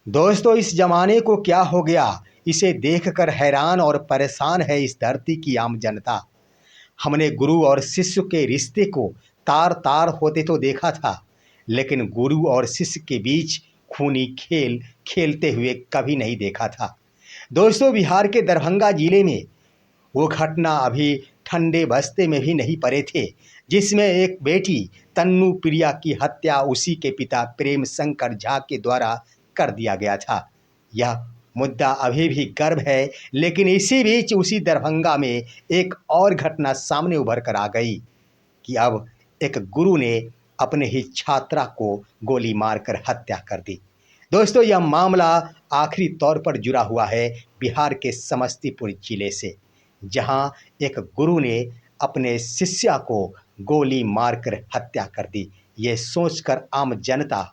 दोस्तों, इस जमाने को क्या हो गया, इसे देखकर हैरान और परेशान है इस धरती की आम जनता। हमने गुरु और शिष्य के रिश्ते को तार तार होते तो देखा था, लेकिन गुरु और शिष्य के बीच खूनी खेल खेलते हुए कभी नहीं देखा था। दोस्तों, बिहार के दरभंगा जिले में वो घटना अभी ठंडे बस्ते में भी नहीं पड़े थे, जिसमें एक बेटी तन्नू प्रिया की हत्या उसी के पिता प्रेम शंकर झा के द्वारा कर दिया गया था। यह मुद्दा अभी भी गर्व है, लेकिन इसी बीच उसी दरभंगा में एक और घटना सामने उभर कर आ गई कि अब एक गुरु ने अपने ही छात्रा को गोली मारकर हत्या कर दी। दोस्तों, यह मामला आखिरी तौर पर जुड़ा हुआ है बिहार के समस्तीपुर जिले से, जहां एक गुरु ने अपने शिष्या को गोली मारकर हत्या कर दी। ये सोचकर आम जनता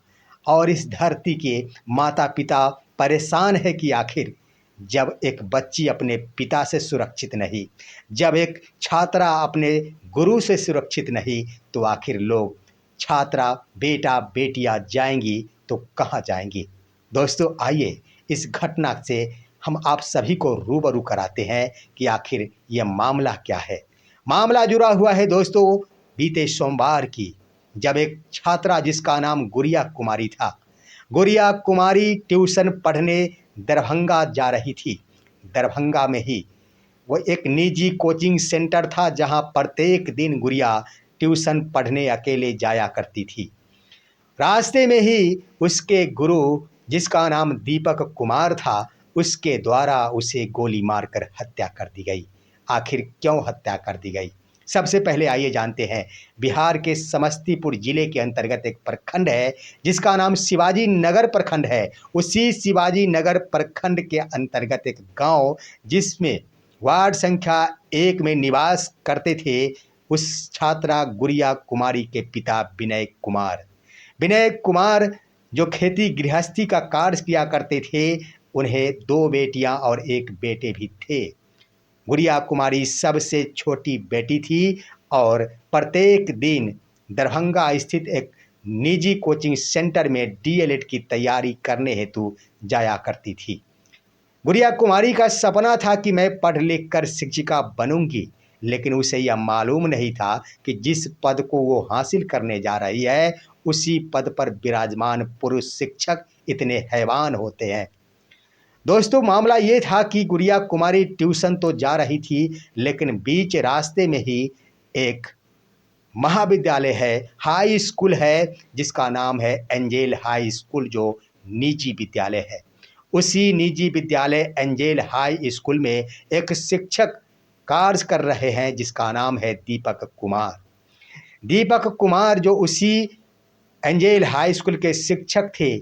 और इस धरती के माता पिता परेशान है कि आखिर जब एक बच्ची अपने पिता से सुरक्षित नहीं, जब एक छात्रा अपने गुरु से सुरक्षित नहीं, तो आखिर लोग छात्रा बेटा बेटियां जाएंगी तो कहाँ जाएंगी। दोस्तों, आइए इस घटना से हम आप सभी को रूबरू कराते हैं कि आखिर यह मामला क्या है। मामला जुड़ा हुआ है दोस्तों बीते सोमवार की, जब एक छात्रा जिसका नाम गुड़िया कुमारी था, गुड़िया कुमारी ट्यूशन पढ़ने दरभंगा जा रही थी। दरभंगा में ही वो एक निजी कोचिंग सेंटर था, जहां प्रत्येक दिन गुड़िया ट्यूशन पढ़ने अकेले जाया करती थी। रास्ते में ही उसके गुरु, जिसका नाम दीपक कुमार था, उसके द्वारा उसे गोली मारकर हत्या कर दी गई। आखिर क्यों हत्या कर दी गई? सबसे पहले आइए जानते हैं। बिहार के समस्तीपुर जिले के अंतर्गत एक प्रखंड है जिसका नाम शिवाजी नगर प्रखंड है। उसी शिवाजी नगर प्रखंड के अंतर्गत एक गांव, जिसमें वार्ड संख्या 1 में निवास करते थे उस छात्रा गुड़िया कुमारी के पिता विनय कुमार। विनय कुमार जो खेती गृहस्थी का कार्य किया करते थे, उन्हें 2 बेटियां और 1 बेटे भी थे। गुड़िया कुमारी सबसे छोटी बेटी थी और प्रत्येक दिन दरभंगा स्थित एक निजी कोचिंग सेंटर में डीएलएड की तैयारी करने हेतु जाया करती थी। गुड़िया कुमारी का सपना था कि मैं पढ़ लिख कर शिक्षिका बनूंगी, लेकिन उसे यह मालूम नहीं था कि जिस पद को वो हासिल करने जा रही है, उसी पद पर विराजमान पुरुष शिक्षक इतने हैवान होते हैं। दोस्तों, मामला ये था कि गुड़िया कुमारी ट्यूशन तो जा रही थी, लेकिन बीच रास्ते में ही एक महाविद्यालय है, हाई स्कूल है, जिसका नाम है एंजेल हाई स्कूल, जो निजी विद्यालय है। उसी निजी विद्यालय एंजेल हाई स्कूल में एक शिक्षक कार्य कर रहे हैं जिसका नाम है दीपक कुमार। दीपक कुमार जो उसी एंजेल हाई स्कूल के शिक्षक थे,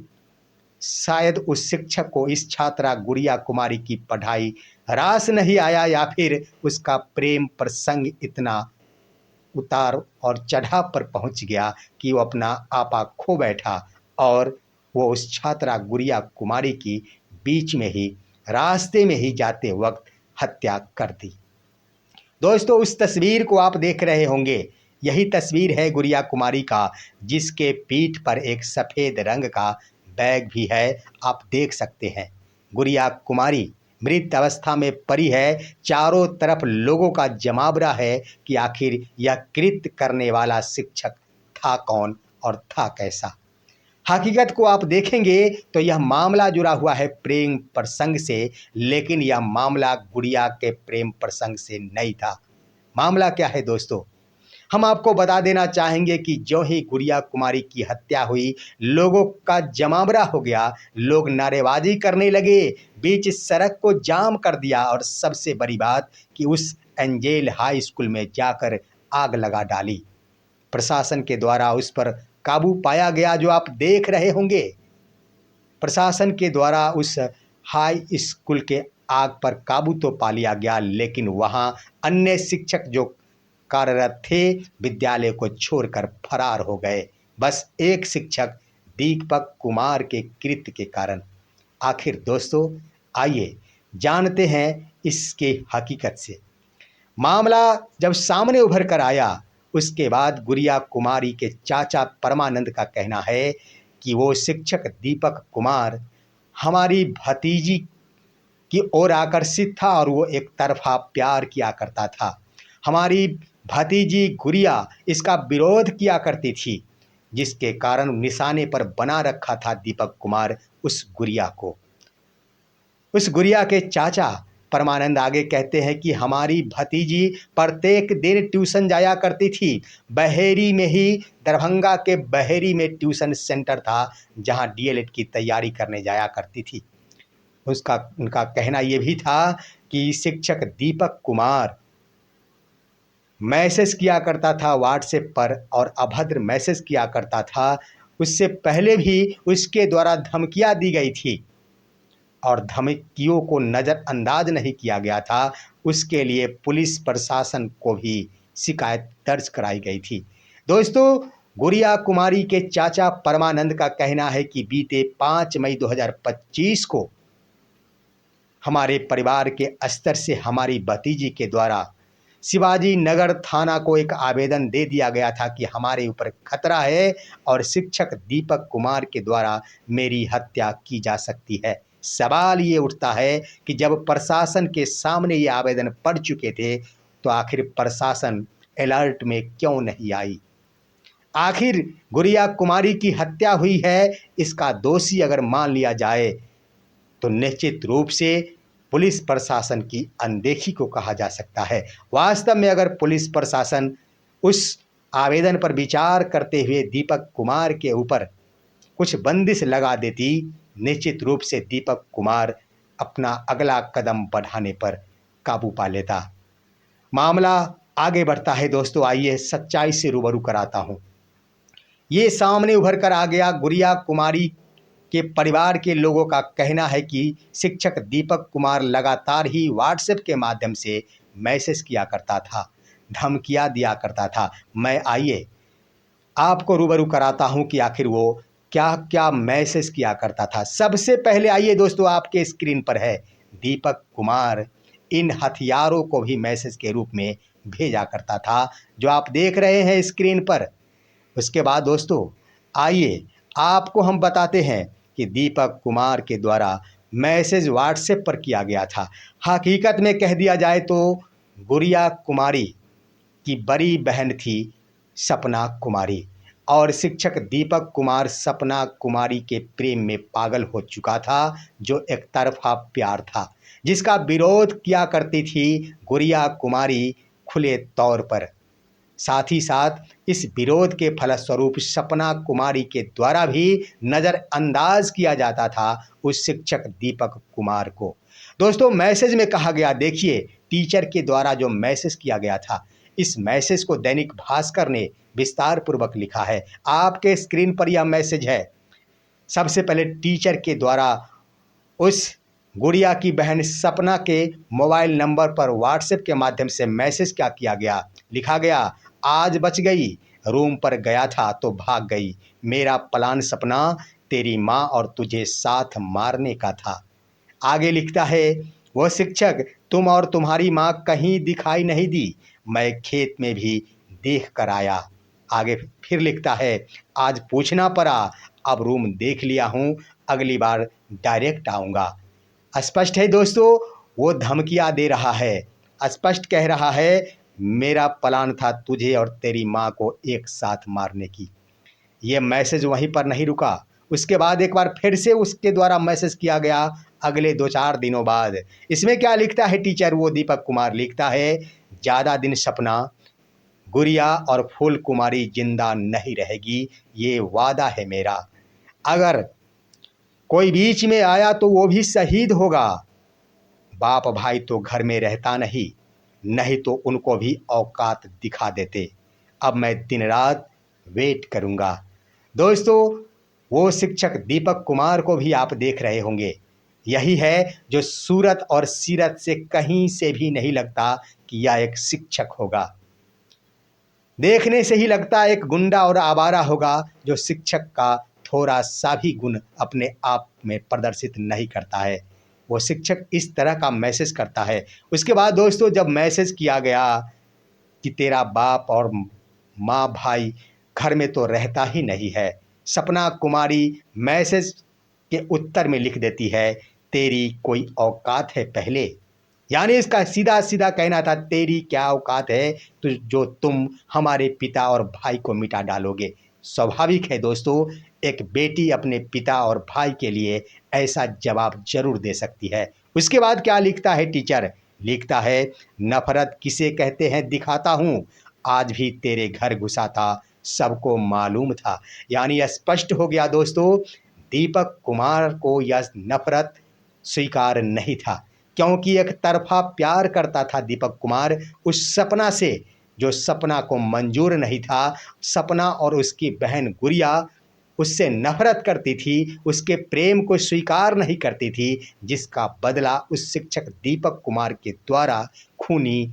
शायद उस शिक्षक को इस छात्रा गुड़िया कुमारी की पढ़ाई रास नहीं आया, या फिर उसका प्रेम प्रसंग इतना उतार और चढ़ाव पर पहुंच गया कि वो अपना आपा खो बैठा और वो उस छात्रा गुड़िया कुमारी की बीच में ही, रास्ते में ही जाते वक्त हत्या कर दी। दोस्तों, उस तस्वीर को आप देख रहे होंगे, यही तस्वीर है गुड़िया कुमारी का, जिसके पीठ पर एक सफ़ेद रंग का बैग भी है, आप देख सकते हैं। गुड़िया कुमारी मृत अवस्था में पड़ी है। चारों तरफ लोगों का जमावड़ा है कि आखिर यह कृत्य करने वाला शिक्षक था कौन और था कैसा। हकीकत को आप देखेंगे तो यह मामला जुड़ा हुआ है प्रेम प्रसंग से, लेकिन यह मामला गुड़िया के प्रेम प्रसंग से नहीं था। मामला क्या है दोस्तों, हम आपको बता देना चाहेंगे कि जो ही गुड़िया कुमारी की हत्या हुई, लोगों का जमावड़ा हो गया, लोग नारेबाजी करने लगे, बीच सड़क को जाम कर दिया और सबसे बड़ी बात कि उस एंजेल हाई स्कूल में जाकर आग लगा डाली। प्रशासन के द्वारा उस पर काबू पाया गया, जो आप देख रहे होंगे। प्रशासन के द्वारा उस हाई स्कूल के आग पर काबू तो पा लिया गया, लेकिन वहां अन्य शिक्षक जो कार्यरत थे, विद्यालय को छोड़कर फरार हो गए, बस एक शिक्षक दीपक कुमार के कृत्य के कारण। आखिर दोस्तों, आइए जानते हैं इसके हकीकत से। मामला जब सामने उभर कर आया, उसके बाद गुड़िया कुमारी के चाचा परमानंद का कहना है कि वो शिक्षक दीपक कुमार हमारी भतीजी की ओर आकर्षित था और वो एक तरफा प्यार किया करता था। हमारी भतीजी गुड़िया इसका विरोध किया करती थी, जिसके कारण निशाने पर बना रखा था दीपक कुमार उस गुड़िया को। उस गुड़िया के चाचा परमानंद आगे कहते हैं कि हमारी भतीजी प्रत्येक दिन ट्यूशन जाया करती थी। बहेरी में ही, दरभंगा के बहेरी में ट्यूशन सेंटर था, जहां डीएलएड की तैयारी करने जाया करती थी। उनका कहना ये भी था कि शिक्षक दीपक कुमार मैसेज किया करता था व्हाट्सएप पर और अभद्र मैसेज किया करता था। उससे पहले भी उसके द्वारा धमकियां दी गई थी और धमकियों को नज़रअंदाज नहीं किया गया था। उसके लिए पुलिस प्रशासन को भी शिकायत दर्ज कराई गई थी। दोस्तों, गुड़िया कुमारी के चाचा परमानंद का कहना है कि बीते 5 मई 2025 को हमारे परिवार के स्तर से हमारी भतीजी के द्वारा शिवाजी नगर थाना को एक आवेदन दे दिया गया था कि हमारे ऊपर खतरा है और शिक्षक दीपक कुमार के द्वारा मेरी हत्या की जा सकती है। सवाल ये उठता है कि जब प्रशासन के सामने ये आवेदन पड़ चुके थे तो आखिर प्रशासन अलर्ट में क्यों नहीं आई? आखिर गुड़िया कुमारी की हत्या हुई है, इसका दोषी अगर मान लिया जाए तो निश्चित रूप से पुलिस प्रशासन की अनदेखी को कहा जा सकता है। वास्तव में अगर पुलिस प्रशासन उस आवेदन पर विचार करते हुए दीपक कुमार के ऊपर कुछ बंदिश लगा देती, निश्चित रूप से दीपक कुमार अपना अगला कदम बढ़ाने पर काबू पा लेता। मामला आगे बढ़ता है दोस्तों, आइए सच्चाई से रूबरू कराता हूँ। ये सामने उभर कर आ गया, गुड़िया कुमारी के परिवार के लोगों का कहना है कि शिक्षक दीपक कुमार लगातार ही व्हाट्सएप के माध्यम से मैसेज किया करता था, धमकियां दिया करता था। मैं आइए आपको रूबरू कराता हूं कि आखिर वो क्या क्या मैसेज किया करता था। सबसे पहले आइए दोस्तों, आपके स्क्रीन पर है दीपक कुमार इन हथियारों को भी मैसेज के रूप में भेजा करता था, जो आप देख रहे हैं स्क्रीन पर। उसके बाद दोस्तों आइए आपको हम बताते हैं कि दीपक कुमार के द्वारा मैसेज व्हाट्सएप पर किया गया था। हकीकत में कह दिया जाए तो गुड़िया कुमारी की बड़ी बहन थी सपना कुमारी और शिक्षक दीपक कुमार सपना कुमारी के प्रेम में पागल हो चुका था, जो एक तरफा प्यार था, जिसका विरोध किया करती थी गुड़िया कुमारी खुले तौर पर। साथ ही साथ इस विरोध के फलस्वरूप सपना कुमारी के द्वारा भी नज़रअंदाज किया जाता था उस शिक्षक दीपक कुमार को। दोस्तों, मैसेज में कहा गया, देखिए टीचर के द्वारा जो मैसेज किया गया था, इस मैसेज को दैनिक भास्कर ने विस्तार पूर्वक लिखा है। आपके स्क्रीन पर यह मैसेज है। सबसे पहले टीचर के द्वारा उस गुड़िया की बहन सपना के मोबाइल नंबर पर व्हाट्सएप के माध्यम से मैसेज क्या किया गया, लिखा गया, आज बच गई, रूम पर गया था तो भाग गई, मेरा प्लान सपना तेरी माँ और तुझे साथ मारने का था। आगे लिखता है, वो शिक्षक तुम और तुम्हारी माँ कहीं दिखाई नहीं दी, मैं खेत में भी देख कर आया। आगे फिर लिखता है, आज पूछना पड़ा, अब रूम देख लिया हूँ, अगली बार डायरेक्ट आऊँगा। स्पष्ट है दोस्तों, वो धमकियां दे रहा है, स्पष्ट कह रहा है मेरा प्लान था तुझे और तेरी माँ को एक साथ मारने की। ये मैसेज वहीं पर नहीं रुका, उसके बाद एक बार फिर से उसके द्वारा मैसेज किया गया अगले 2-4 दिनों बाद। इसमें क्या लिखता है टीचर, वो दीपक कुमार लिखता है, ज़्यादा दिन सपना, गुड़िया और फूल कुमारी जिंदा नहीं रहेगी, ये वादा है मेरा। अगर कोई बीच में आया तो वो भी शहीद होगा। बाप भाई तो घर में रहता नहीं, नहीं तो उनको भी औकात दिखा देते। अब मैं दिन रात वेट करूंगा। दोस्तों, वो शिक्षक दीपक कुमार को भी आप देख रहे होंगे। यही है जो सूरत और सीरत से कहीं से भी नहीं लगता कि यह एक शिक्षक होगा। देखने से ही लगता है एक गुंडा और आवारा होगा, जो शिक्षक का थोड़ा सा भी गुण अपने आप में प्रदर्शित नहीं करता है। वो शिक्षक इस तरह का मैसेज करता है। उसके बाद दोस्तों, जब मैसेज किया गया कि तेरा बाप और माँ भाई घर में तो रहता ही नहीं है, सपना कुमारी मैसेज के उत्तर में लिख देती है, तेरी कोई औकात है पहले। यानी इसका सीधा सीधा कहना था, तेरी क्या औकात है तो जो तुम हमारे पिता और भाई को मिटा डालोगे। स्वाभाविक है दोस्तों, एक बेटी अपने पिता और भाई के लिए ऐसा जवाब जरूर दे सकती है। उसके बाद क्या लिखता है टीचर? लिखता है, नफरत किसे कहते हैं दिखाता हूं, आज भी तेरे घर घुसा था, सबको मालूम था। यानी स्पष्ट हो गया दोस्तों, दीपक कुमार को यह नफरत स्वीकार नहीं था, क्योंकि एक तरफा प्यार करता था दीपक कुमार उस सपना से, जो सपना को मंजूर नहीं था। सपना और उसकी बहन गुड़िया उससे नफरत करती थी, उसके प्रेम को स्वीकार नहीं करती थी, जिसका बदला उस शिक्षक दीपक कुमार के द्वारा खूनी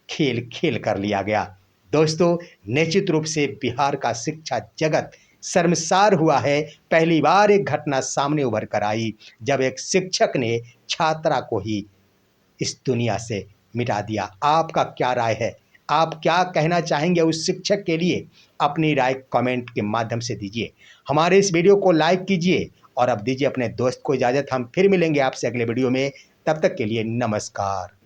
खेल खेल कर लिया गया। दोस्तों, निश्चित रूप से बिहार का शिक्षा जगत शर्मसार हुआ है। पहली बार एक घटना सामने उभर कर आई जब एक शिक्षक ने छात्रा को ही इस दुनिया से मिटा दिया। आपका क्या राय है? आप क्या कहना चाहेंगे उस शिक्षक के लिए? अपनी राय कमेंट के माध्यम से दीजिए। हमारे इस वीडियो को लाइक कीजिए और अब दीजिए अपने दोस्त को इजाज़त। हम फिर मिलेंगे आपसे अगले वीडियो में। तब तक के लिए नमस्कार।